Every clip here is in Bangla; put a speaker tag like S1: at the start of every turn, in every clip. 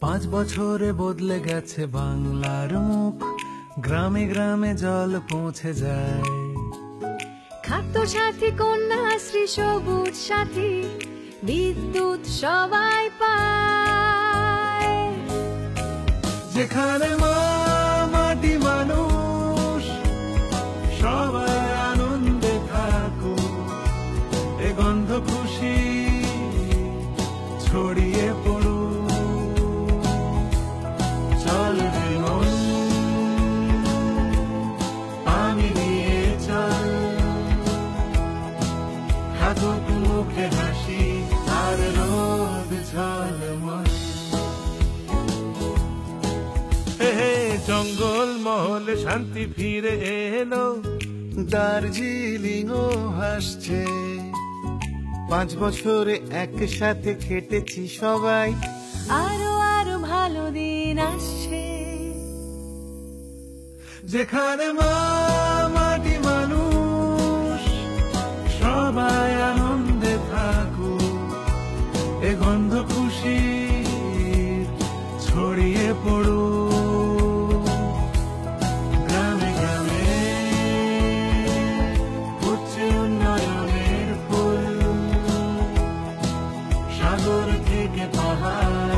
S1: 5 বছরে বদলে গেছে বাংলার মুখ, গ্রামে গ্রামে জল পৌঁছে যায়।
S2: খাদ্য সাথী, কন্যাশ্রী, সবুজ সাথী, বিদ্যুৎ সবাই পায়।
S1: যেখানে মা মাটি মানুষ সবাই আনন্দে থাকুক, এ গন্ধ খুশি ছড়িয়ে পড়ুক। চল রে মন, পানি নিয়ে চল, থাকুক মুখে হাসি আর রোদ ঝলমল। জঙ্গল মহলে শান্তি ফিরে এলো, দার্জিলিং ও হাসছে।
S3: 5 বছরে একসাথে খেটেছি সবাই,
S2: আরো আরো ভালো দিন আসছে।
S1: যেখানে মা মাটি মানুষ সবাই আনন্দে থাকুক, এ গন্ধ খুশি ছড়িয়ে পড়ুক। গ্রামে গ্রামে ফুটছে উন্নয়নের ফুল, সাগর থেকে পাহাড়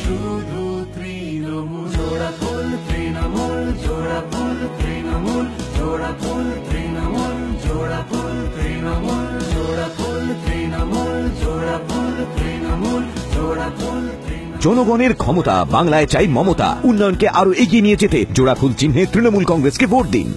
S1: শুধু তৃণমূল। জোড়া ফুল তৃণমূল, জোড়া ফুল তৃণমূল, জোড়া ফুল তৃণমূল, জোড়া ফুল তৃণমূল, জোড়া ফুল তৃণমূল, জোড়া ফুল তৃণমূল, জোড়া ফুল তৃণমূল।
S4: জনগণের ক্ষমতা, বাংলায় চাই মমতা। উন্নয়নকে আরো এগিয়ে নিয়ে যেতে জোড়াফুল চিহ্নে তৃণমূল কংগ্রেসকে ভোট দিন।